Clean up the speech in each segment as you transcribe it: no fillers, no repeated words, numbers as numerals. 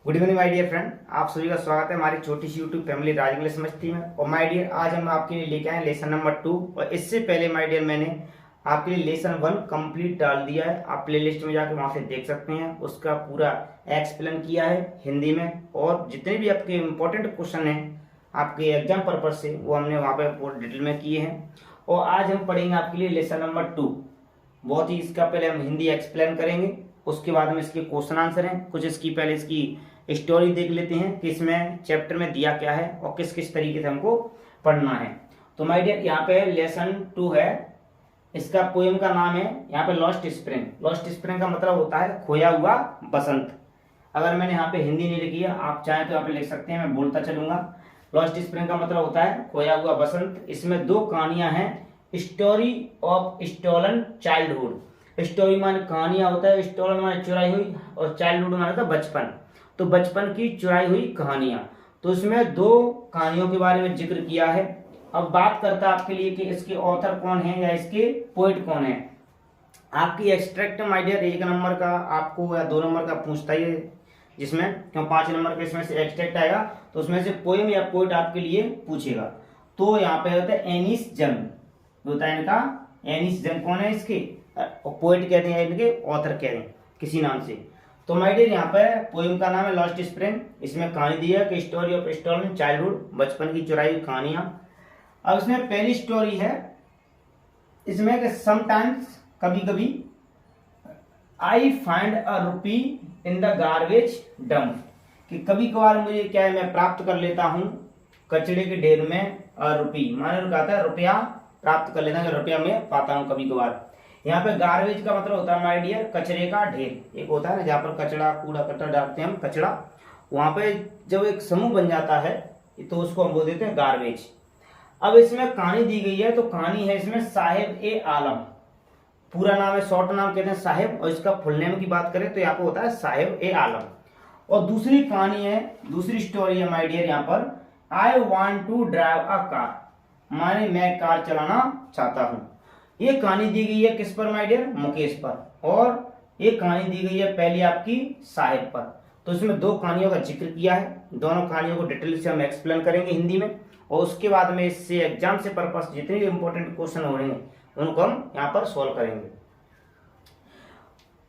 Good evening my dear friend, आप सभी का स्वागत है हमारी छोटी सी YouTube family Raj English Masti में। और माय डियर, आज हम आपके लिए लेके आए लेसन नंबर 2। और इससे पहले माय डियर मैंने आपके लिए लेसन 1 कंप्लीट डाल दिया है। आप प्लेलिस्ट में जाकर वहां से देख सकते हैं, उसका पूरा एक्सप्लेन किया है हिंदी में। और जितने भी आपके इंपॉर्टेंट क्वेश्चन हैं आपके एग्जाम पर्पज से, वो हमने वहाँ पर पूरा डिटेल में किए हैं। और आज हम पढ़ेंगे आपके लिए लेसन नंबर 2। बहुत ही इसका पहले हम हिंदी एक्सप्लेन करेंगे, उसके बाद में इसके क्वेश्चन आंसर हैं। कुछ इसकी पहले इसकी स्टोरी देख लेते हैं कि इसमें चैप्टर में दिया क्या है और किस किस तरीके से हमको पढ़ना है। तो माय डियर, यहाँ पे लेसन 2 है। इसका पोएम का नाम है यहाँ पे लॉस्ट स्प्रिंग। लॉस्ट स्प्रिंग का मतलब होता है खोया हुआ बसंत। अगर मैंने यहाँ पे हिंदी नहीं लिखी है, आप चाहें तो यहाँ पे लिख सकते हैं, मैं बोलता चलूंगा। लॉस्ट स्प्रिंग का मतलब होता है खोया हुआ बसंत। इसमें 2 कहानियां हैं, story of stolen childhood. Story माने कहानियां होता है, स्टोलन माने चुराई हुई, और चाइल्डहुड माने होता है बचपन। तो बचपन की चुराई हुई कहानियां। तो इसमें 2 कहानियों के बारे में जिक्र किया है। अब बात करता है आपके लिए कि इसके ऑथर कौन है या इसके पोएट कौन है। आपकी एक्सट्रैक्ट माय डियर 1 नंबर का आपको या 2 नंबर का पूछता ही है, जिसमें क्यों 5 नंबर के इसमें से एक्सट्रैक्ट आएगा तो उसमें से पोएम या पोएट आपके लिए पूछेगा। तो यहाँ पे होता है एनिस जंग, होता है इनका एनिस जंग। कौन है इसके पोएट कहते हैं, इनके ऑथर कहते हैं किसी नाम से। तो माय डियर, यहाँ पे पोएम का नाम है लॉस्ट स्प्रिंग। इसमें कहानी दी है कि स्टोरी ऑफ स्टोलन चाइल्डहुड, बचपन की चुराई हुई कहानियां। अब इसमें पहली स्टोरी है इसमें कि समटाइम्स, कभी कभी, I find a rupee in the garbage dump, कि कभी कभार मुझे क्या है, मैं प्राप्त कर लेता हूँ कचड़े के ढेर में रुपी, माने कहता है रुपया प्राप्त कर लेता हूँ, रुपया मैं पाता हूँ कभी कभार। यहाँ पे गार्बेज का मतलब होता है माय डियर कचरे का ढेर। एक होता है ना जहाँ पर कचड़ा कूड़ा कचरा डालते हैं हम, कचड़ा, वहां पे जब एक समूह बन जाता है तो उसको हम बोल देते हैं गार्बेज। अब इसमें कहानी दी गई है, तो कहानी है इसमें साहेब ए आलम। पूरा नाम है, शॉर्ट नाम कहते हैं साहेब, और इसका फुल नेम की बात करें तो यहाँ पे होता है साहेब ए आलम। और दूसरी कहानी है, दूसरी स्टोरी है माय डियर यहाँ पर, I want to drive a car, माने मैं कार चलाना चाहता हूँ। ये कहानी दी गई है किस पर माय डियर, मुकेश पर। और ये कहानी दी गई है पहली आपकी साहिब पर। तो इसमें 2 कहानियों का जिक्र किया है। दोनों कहानियों को डिटेल से हम एक्सप्लेन करेंगे हिंदी में, और उसके बाद में इससे एग्जाम से पर्पस जितने भी इंपॉर्टेंट क्वेश्चन हो रहे हैं उनको हम यहाँ पर सोल्व करेंगे।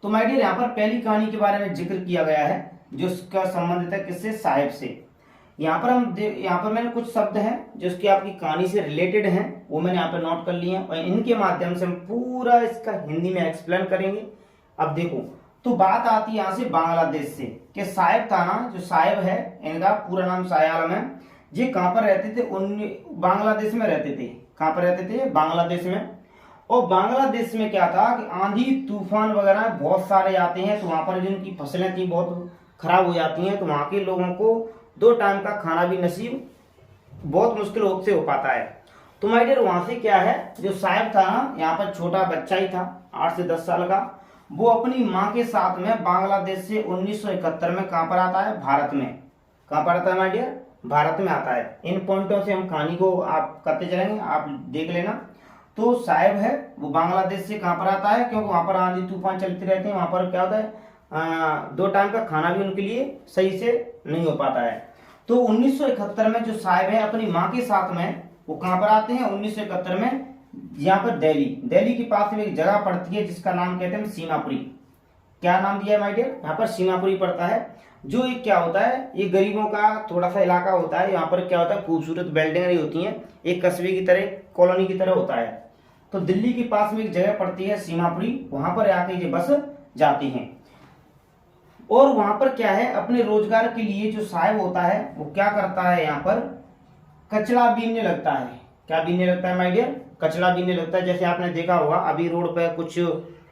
तो माय डियर, यहाँ पर पहली कहानी के बारे में जिक्र किया गया है जो उसका संबंधित है किससे, साहिब से। यहाँ पर मैंने कुछ शब्द हैं जो उसकी आपकी कहानी से रिलेटेड हैं, वो मैंने यहाँ पे नोट कर लिए हैं, और इनके माध्यम से हम पूरा इसका हिंदी में एक्सप्लेन करेंगे। अब देखो, तो बात आती है यहाँ से बांग्लादेश से, कि साहिब था ना, जो साहिब है इनका पूरा नाम साहिब आलम है। ये कहाँ पर रहते थे, बांग्लादेश में रहते थे। कहाँ पर रहते थे, बांग्लादेश में। और बांग्लादेश में क्या था कि आंधी तूफान वगैरह बहुत सारे आते हैं, तो वहां पर जिनकी फसलें थी बहुत खराब हो जाती हैं, तो वहां के लोगों को 2 टाइम का खाना भी नसीब बहुत मुश्किल से हो पाता है। तो माय डियर, वहां से क्या है, जो साहिब था ना, यहाँ पर छोटा बच्चा ही था 8 से 10 साल का, वो अपनी माँ के साथ में बांग्लादेश से 1971 में कहाँ पर आता है, भारत में। कहाँ पर आता है माय डियर, भारत में आता है। इन पॉइंटों से हम कहानी को आप करते चलेंगे, आप देख लेना। तो साहिब है वो बांग्लादेश से कहाँ पर आता है, क्योंकि वहां पर आंधी तूफान चलते रहते हैं, वहां पर क्या होता है 2 टाइम का खाना भी उनके लिए सही से नहीं हो पाता है। तो 1971 में जो साहिब है अपनी माँ के साथ में वो कहाँ पर आते हैं, 1971 में यहाँ पर दिल्ली के पास में एक जगह पड़ती है जिसका नाम कहते हैं सीमापुरी। क्या नाम दिया है माय डियर, यहाँ पर सीमापुरी पड़ता है। जो एक क्या होता है, ये गरीबों का थोड़ा सा इलाका होता है। यहाँ पर क्या होता है, खूबसूरत बिल्डिंगें होती हैं, एक कस्बे की तरह, कॉलोनी की तरह होता है। तो दिल्ली के पास में एक जगह पड़ती है सीमापुरी, वहां पर आके ये बस जाती हैं। और वहां पर क्या है, अपने रोजगार के लिए जो साहिब होता है वो क्या करता है, यहाँ पर कचरा बीनने लगता है। क्या बीनने लगता है माय डियर, कचरा बीनने लगता है। जैसे आपने देखा होगा अभी रोड पे कुछ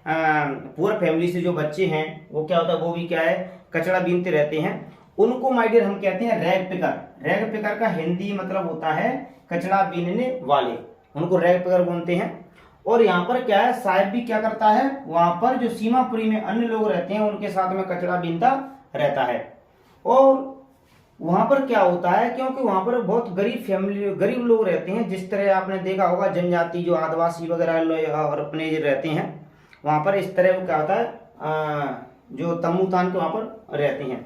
पुअर फैमिली से जो बच्चे हैं वो क्या होता है, वो भी क्या है कचरा बीनते रहते हैं। उनको माय डियर हम कहते हैं रैग पिकर। रैग पिकर का हिंदी मतलब होता है कचरा बीनने वाले, उनको रैग पिकर बोलते हैं। और यहाँ पर क्या है, साहिब भी क्या करता है, वहां पर जो सीमापुरी में अन्य लोग रहते हैं उनके साथ में कचरा बीनता रहता है। और वहां पर क्या होता है, क्योंकि वहां पर बहुत गरीब फैमिली, गरीब लोग रहते हैं, जिस तरह आपने देखा होगा जनजाति जो आदिवासी वगैरह और अपने जो रहते हैं वहां पर इस तरह क्या होता है, जो तम्बू तान के वहां पर रहते हैं।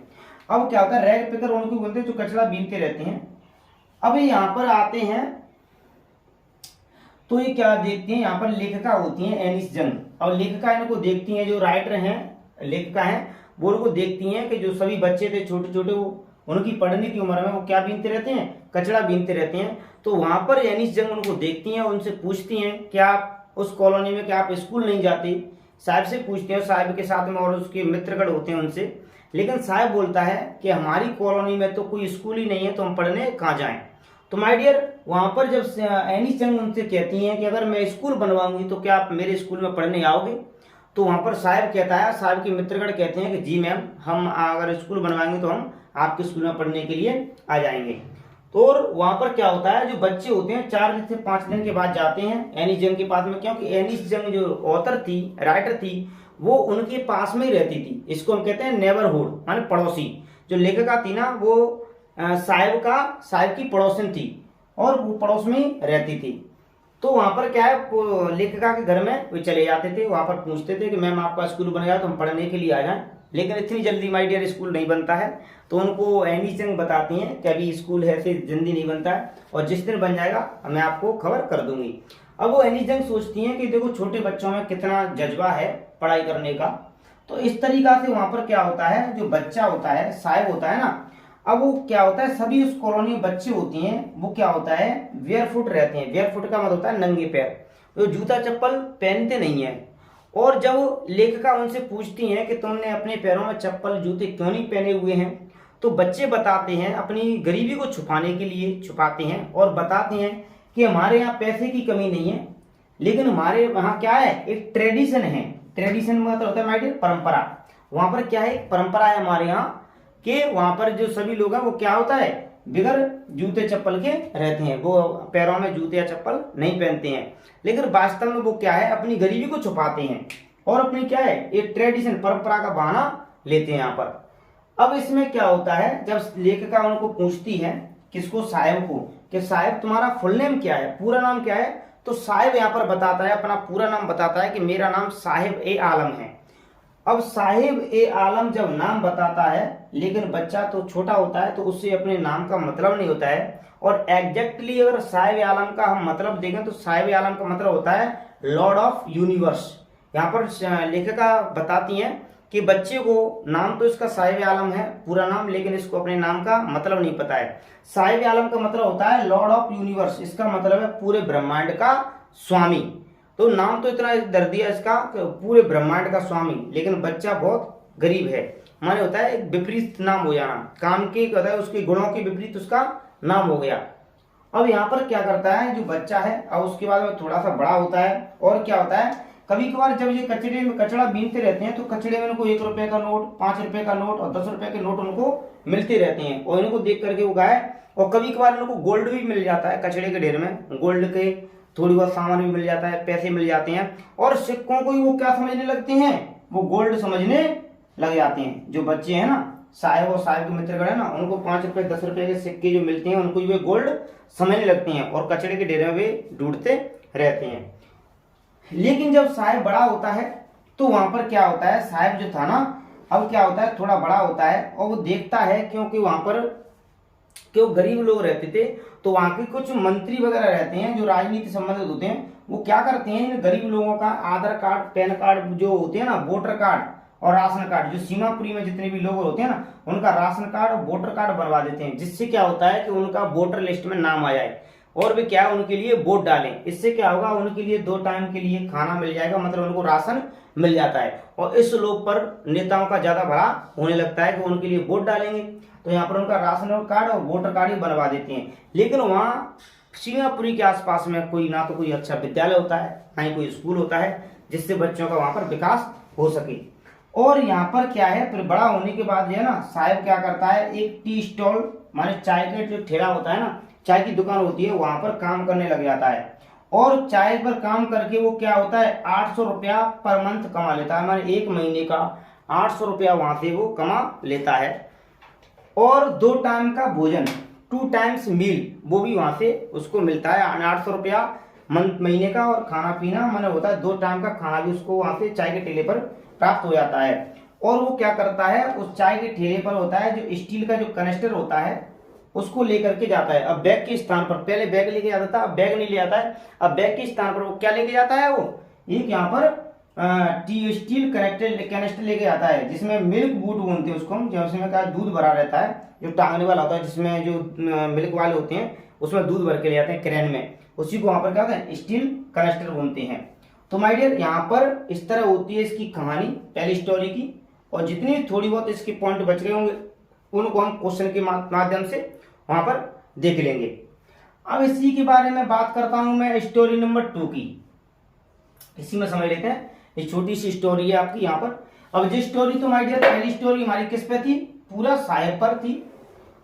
अब क्या होता है, रैग पिकर उनको बोलते हैं जो कचरा बीनते रहते हैं। अब यहाँ पर आते हैं तो ये क्या देखते हैं, यहाँ पर लेखिका होती हैं एनिस जंग, और लेखिका इनको देखती हैं, जो राइटर हैं लेखिका हैं वो उनको देखती हैं कि जो सभी बच्चे थे छोटे छोटे वो उनकी पढ़ने की उम्र में वो क्या बीनते रहते हैं, कचरा बीनते रहते हैं। तो वहां पर एनिस जंग उनको देखती हैं, उनसे पूछती हैं कि आप उस कॉलोनी में क्या आप स्कूल नहीं जाते, साहब से पूछते हैं, साहब के साथ में और उसके मित्रगण होते हैं उनसे, लेकिन साहब बोलता है कि हमारी कॉलोनी में तो कोई स्कूल ही नहीं है, तो हम पढ़ने कहाँ जाएं। तो माय डियर वहां पर जब एनिस जंग उनसे कहती हैं कि अगर मैं स्कूल बनवाऊंगी तो क्या आप मेरे स्कूल में पढ़ने आओगे, तो वहां पर साहब कहता है, साहब के मित्रगण कहते हैं कि जी मैम, हम अगर स्कूल बनवाएंगे तो हम आपके स्कूल में पढ़ने के लिए आ जाएंगे। तो और वहां पर क्या होता है, जो बच्चे होते हैं 4 से 5 दिन के बाद जाते हैं एनिस जंग के पास में, क्योंकि एनिस जंग जो ऑथर थी, राइटर थी, वो उनके पास में ही रहती थी। इसको हम कहते हैं नेबरहुड, माने पड़ोसी। जो लेखिका थी ना वो साहिब की पड़ोसन थी और वो पड़ोस में ही रहती थी। तो वहां पर क्या है, लेखिका के घर में वो चले जाते थे, वहां पर पूछते थे कि मैम आपका स्कूल बन गया तो हम पढ़ने के लिए आ जाएं, लेकिन इतनी जल्दी माय डियर स्कूल नहीं बनता है। तो उनको एनिस जंग बताती हैं कि अभी स्कूल है से जल्दी नहीं बनता है, और जिस दिन बन जाएगा मैं आपको खबर कर दूंगी। अब वो एनिस जंग सोचती हैं कि देखो छोटे बच्चों में कितना जज्बा है पढ़ाई करने का। तो इस तरीका से वहां पर क्या होता है, जो बच्चा होता है, साहिब होता है ना, अब वो क्या होता है, सभी उस कॉलोनी में बच्चे होती हैं, वो क्या होता है, वेयरफुट रहते हैं। वेयरफुट का मतलब होता है नंगे पैर, वो जूता चप्पल पहनते नहीं है। और जब लेखिका उनसे पूछती हैं कि तुमने अपने पैरों में चप्पल जूते क्यों नहीं पहने हुए हैं, तो बच्चे बताते हैं, अपनी गरीबी को छुपाने के लिए छुपाते हैं और बताते हैं कि हमारे यहाँ पैसे की कमी नहीं है, लेकिन हमारे वहाँ क्या है, एक ट्रेडिशन है। ट्रेडिशन मतलब होता है माय डियर परंपरा। वहां पर क्या है, एक परंपरा है हमारे यहाँ कि वहां पर जो सभी लोग हैं वो क्या होता है, बिगर जूते चप्पल के रहते हैं, वो पैरों में जूते या चप्पल नहीं पहनते हैं। लेकिन वास्तव में वो क्या है, अपनी गरीबी को छुपाते हैं और अपनी क्या है, एक ट्रेडिशन परंपरा का बहाना लेते हैं यहाँ पर। अब इसमें क्या होता है, जब लेखिका उनको पूछती है, किसको, साहिब को, कि साहिब तुम्हारा फुल नेम क्या है, पूरा नाम क्या है, तो साहिब यहाँ पर बताता है, अपना पूरा नाम बताता है कि मेरा नाम साहिब ए आलम है। अब साहिब ए आलम जब नाम बताता है, लेकिन बच्चा तो छोटा होता है तो उससे अपने नाम का मतलब नहीं होता है। और एग्जैक्टली अगर साहिब ए आलम का हम मतलब देखें तो साहिब ए आलम का मतलब होता है लॉर्ड ऑफ यूनिवर्स। यहाँ पर लेखिका बताती हैं कि बच्चे को नाम तो इसका साहिब ए आलम है पूरा नाम, लेकिन इसको अपने नाम का मतलब नहीं पता है। साहिब ए आलम का मतलब होता है लॉर्ड ऑफ यूनिवर्स, इसका मतलब है पूरे ब्रह्मांड का स्वामी। तो नाम तो इतना दर दिया इसका पूरे ब्रह्मांड का स्वामी, लेकिन बच्चा बहुत गरीब है, माने होता है एक विपरीत नाम हो जाना, काम के कहता है उसके गुणों के विपरीत उसका नाम हो गया। अब यहाँ पर क्या करता है जो बच्चा है, अब उसके बाद में थोड़ा सा बड़ा होता है, और क्या होता है, कभी कभार जब ये कचड़े में कचड़ा बीनते रहते हैं तो कचड़े में उनको 1 रुपए का नोट, 5 रुपए का नोट और 10 रुपए के नोट उनको मिलते रहते हैं, और इनको देख करके वो गाय, और कभी कभार उनको गोल्ड भी मिल जाता है, कचड़े के ढेर में गोल्ड के थोड़ी बहुत सामान भी मिल जाता है, पैसे मिल जाते हैं, और सिक्कों को ही वो क्या समझने लगते हैं, वो गोल्ड समझने लग जाते हैं। जो बच्चे हैं ना, साहिब और साहिब के मित्रगण है ना, उनको 5 रुपए 10 रुपए के सिक्के जो मिलते हैं उनको वे गोल्ड समझने लगते हैं और कचड़े के ढेर में वे ढूंढते रहते हैं। लेकिन जब साहिब बड़ा होता है तो वहां पर क्या होता है, साहिब जो था ना, अब क्या होता है, थोड़ा बड़ा होता है और वो देखता है, क्योंकि वहां पर क्यों गरीब लोग रहते थे, तो वहां के कुछ मंत्री वगैरह रहते हैं जो राजनीति संबंधित होते हैं, वो क्या करते हैं, इन गरीब लोगों का आधार कार्ड, पैन कार्ड जो होते हैं ना, वोटर कार्ड और राशन कार्ड, जो सीमापुरी में जितने भी लोग होते हैं ना, उनका राशन कार्ड और वोटर कार्ड बनवा देते हैं, जिससे क्या होता है कि उनका वोटर लिस्ट में नाम आ जाए और वे क्या उनके लिए वोट डालें। इससे क्या होगा, उनके लिए 2 टाइम के लिए खाना मिल जाएगा, मतलब उनको राशन मिल जाता है, और इस लोग पर नेताओं का ज्यादा भला होने लगता है कि उनके लिए वोट डालेंगे, तो यहाँ पर उनका राशन कार्ड और वोटर कार्ड ही बनवा देते हैं। लेकिन वहाँ सीमापुरी के आसपास में कोई ना तो कोई अच्छा विद्यालय होता है, ना ही कोई स्कूल होता है जिससे बच्चों का वहां पर विकास हो सके। और यहाँ पर क्या है, फिर बड़ा होने के बाद जो है ना, साहिब क्या करता है, एक टी स्टॉल माने चाय का जो ठेला होता है ना, चाय की दुकान होती है, वहां पर काम करने लग जाता है, और चाय पर काम करके वो क्या होता है, 800 रुपया पर मंथ कमा लेता है, माने 1 महीने का 800 रुपया वहां से वो कमा लेता है। और 2 टाइम का भोजन, 2 टाइम्स मील, वो भी वहां से उसको मिलता है, 800 रुपया महीने का, और खाना पीना माने होता है 2 टाइम का खाना भी उसको वहां से चाय के ठेले पर प्राप्त हो जाता है। और वो क्या करता है, उस चाय के ठेले पर होता है जो स्टील का जो कनेस्टर होता है उसको लेकर के जाता है। अब बैग के स्थान पर, पहले बैग लेके जाता था, अब बैग नहीं ले आता है, अब बैग के स्थान पर वो क्या लेके जाता है, वो एक यहाँ पर स्टील कैनेस्टर लेके आता है जिसमें मिल्क बूट बोलते हैं उसको हम, जिसमें का दूध भरा रहता है, जो टांगने वाला होता है, जिसमें जो मिल्क वाले होते हैं उसमें दूध भर के ले जाते हैं क्रेन में, उसी को वहां पर क्या होता है स्टील कैनेस्टर बोलते हैं। तो माय डियर यहाँ पर इस तरह होती है इसकी कहानी पहली स्टोरी की, और जितनी थोड़ी बहुत इसके पॉइंट बच गए होंगे उनको हम क्वेश्चन के माध्यम से वहां पर देख लेंगे। अब इसी के बारे में बात करता हूं मैं स्टोरी नंबर 2 की, इसी में समझ लेते हैं। ये छोटी सी स्टोरी है आपकी यहाँ पर। अब जो स्टोरी तो माय डियर पहली स्टोरी हमारी किस पे थी, पूरा साहेब पर थी,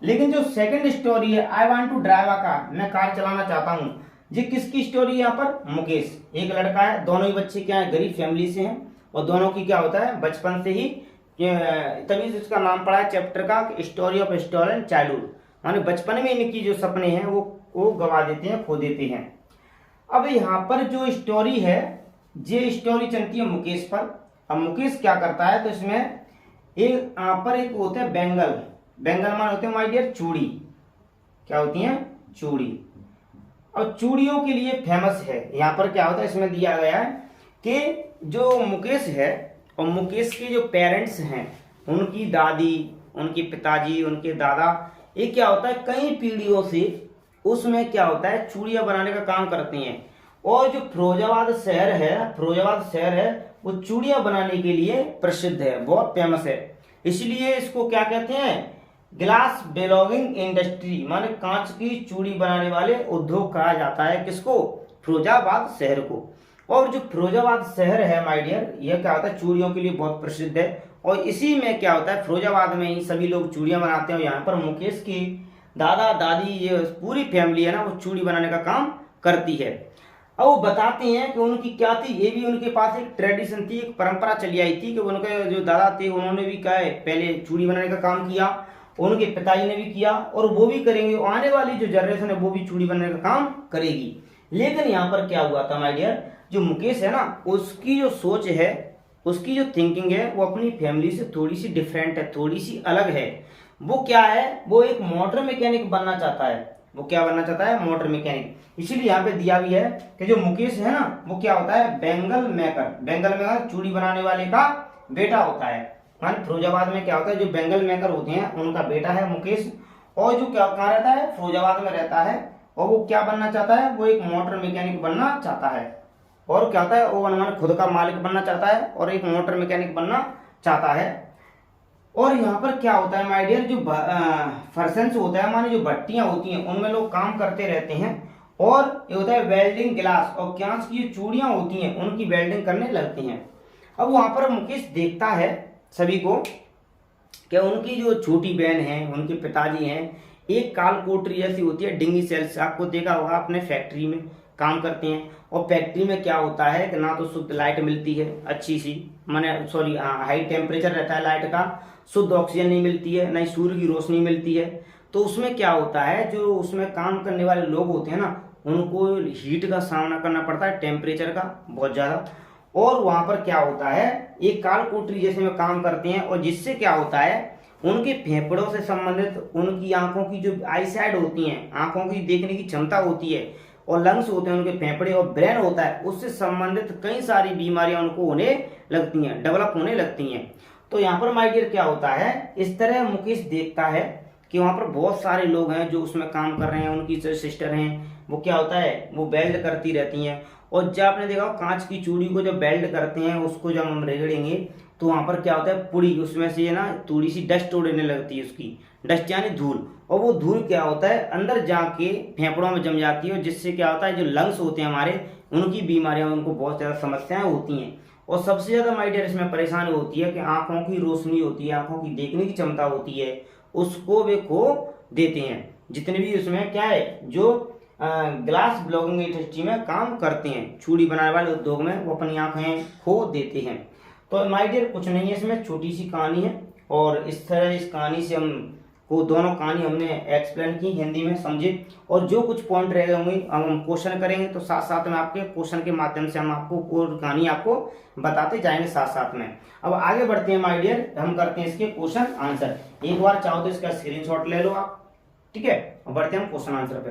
लेकिन जो सेकंड स्टोरी है I want to drive a car, मैं कार चलाना चाहता हूँ, ये किसकी स्टोरी है यहाँ पर, मुकेश, एक लड़का है, दोनों ही बच्चे क्या है गरीब फैमिली से हैं, और दोनों की क्या होता है बचपन से ही, तभी से उसका नाम पड़ा है चैप्टर का स्टोरी ऑफ स्टोलन चाइल्डहुड, माने बचपन में इनकी जो सपने हैं वो गवा देते हैं, खो देते हैं। अब यहाँ पर जो स्टोरी है ये स्टोरी चलती है मुकेश पर। अब मुकेश क्या करता है, तो इसमें एक यहाँ पर एक होता है बेंगल, बेंगल मान होते हैं माय डियर चूड़ी, क्या होती हैं चूड़ी, और चूड़ियों के लिए फेमस है। यहाँ पर क्या होता है इसमें दिया गया है कि जो मुकेश है और मुकेश के जो पेरेंट्स हैं, उनकी दादी, उनके पिताजी, उनके दादा, ये क्या होता है कई पीढ़ियों से उसमें क्या होता है चूड़ियां बनाने का काम करते हैं। और जो फिरोजाबाद शहर है वो चूड़ियां बनाने के लिए प्रसिद्ध है, बहुत फेमस है, इसलिए इसको क्या कहते हैं ग्लास ब्लोइंग इंडस्ट्री, माने कांच की चूड़ी बनाने वाले उद्योग कहा जाता है किसको, फिरोजाबाद शहर को। और जो फिरोजाबाद शहर है माय डियर यह क्या होता है चूड़ियों के लिए बहुत प्रसिद्ध है, और इसी में क्या होता है फिरोजाबाद में ही सभी लोग चूड़ियां बनाते हैं। यहाँ पर मुकेश की दादा दादी ये पूरी फैमिली है ना वो चूड़ी बनाने का काम करती है। अब वो बताते हैं कि उनकी क्या थी, ये भी उनके पास एक ट्रेडिशन थी, एक परंपरा चली आई थी कि उनके जो दादा थे उन्होंने भी क्या है पहले चूड़ी बनाने का काम किया, उनके पिताजी ने भी किया और वो भी करेंगे, आने वाली जो जनरेशन है वो भी चूड़ी बनाने का काम करेगी। लेकिन यहाँ पर क्या हुआ था माय डियर, जो मुकेश है ना उसकी जो सोच है, उसकी जो थिंकिंग है वो अपनी फैमिली से थोड़ी सी डिफरेंट है, थोड़ी सी अलग है। वो क्या है, वो एक मोटर मैकेनिक बनना चाहता है। वो क्या बनना चाहता है, मोटर मैकेनिक। इसीलिए यहाँ पे दिया भी है कि जो मुकेश है ना वो क्या होता है बेंगल मेकर चूड़ी बनाने वाले का बेटा होता है। मान फिरोजाबाद में क्या होता है जो बेंगल मेकर होते हैं उनका बेटा है मुकेश, और जो क्या कहाँ रहता है फिरोजाबाद में रहता है, और वो क्या बनना चाहता है, वो एक मोटर मैकेनिक बनना चाहता है। और क्या होता है वो मनमान खुद का मालिक बनना चाहता है और एक मोटर मैकेनिक बनना चाहता है। और यहाँ पर क्या होता है माय डियर, जो फर्सन्स होता है माने जो भट्टियां होती हैं उनमें लोग काम करते रहते हैं, और ये होता है वेल्डिंग ग्लास और कांच की जो चूड़ियां होती हैं उनकी वेल्डिंग करने लगती हैं। अब वहां पर मुकेश देखता है सभी को कि उनकी जो छोटी बहन है, उनके पिताजी हैं, एक काल कोटरी जैसी होती है डिंगी सेल्स, आपको देखा होगा अपने फैक्ट्री में काम करते हैं, और फैक्ट्री में क्या होता है कि ना तो शुद्ध लाइट मिलती है अच्छी सी, माने सॉरी हाई टेम्परेचर रहता है लाइट का, शुद्ध ऑक्सीजन नहीं मिलती है, ना ही सूर्य की रोशनी मिलती है। तो उसमें क्या होता है जो उसमें काम करने वाले लोग होते हैं ना उनको हीट का सामना करना पड़ता है, टेम्परेचर का बहुत ज़्यादा। और वहाँ पर क्या होता है एक काल कोठरी जैसे में काम करते हैं, और जिससे क्या होता है उनके फेफड़ों से संबंधित उनकी आंखों की जो आई साइड होती हैं, आंखों की देखने की क्षमता होती है, और लंग्स होते हैं उनके फेफड़े, और ब्रेन होता है, उससे संबंधित कई सारी बीमारियां उनको होने लगती हैं, डेवलप होने लगती हैं। तो यहाँ पर माय डियर क्या होता है, इस तरह मुकेश देखता है कि वहाँ पर बहुत सारे लोग हैं जो उसमें काम कर रहे हैं, उनकी जो सिस्टर हैं वो क्या होता है वो बेल्ट करती रहती हैं, और जब आपने देखा कांच की चूड़ी को जब बेल्ट करते हैं उसको जब हम रगड़ेंगे तो वहाँ पर क्या होता है पुड़ी उसमें से ना थोड़ी सी डस्ट उड़ने लगती है, उसकी डस्ट यानी धूल, और वो धूल क्या होता है अंदर जाके फेफड़ों में जम जाती है, जिससे क्या होता है जो लंग्स होते हैं हमारे उनकी बीमारियां, उनको बहुत ज़्यादा समस्याएं होती हैं। और सबसे ज़्यादा माय डियर इसमें परेशानी होती है कि आंखों की रोशनी होती है, आंखों की देखने की क्षमता होती है, उसको वे खो देते हैं। जितने भी उसमें क्या है जो ग्लास ब्लॉगिंग इंडस्ट्री में काम करते हैं, चूड़ी बनाने वाले उद्योग में, वो अपनी आंखें खो देते हैं। तो माय डियर कुछ नहीं है, इसमें छोटी सी कहानी है, और इस तरह इस कहानी से हम को दोनों कहानी हमने एक्सप्लेन की हिंदी में, समझे। और जो कुछ पॉइंट रह गए होंगे हम क्वेश्चन करेंगे, तो साथ साथ में आपके क्वेश्चन के माध्यम से हम आपको पूरी कहानी आपको बताते जाएंगे साथ साथ में। अब आगे बढ़ते हैं माय डियर, हम करते हैं इसके क्वेश्चन आंसर। एक बार चाहो तो इसका स्क्रीनशॉट ले लो आप, ठीक है। बढ़ते हैं हम क्वेश्चन आंसर पे।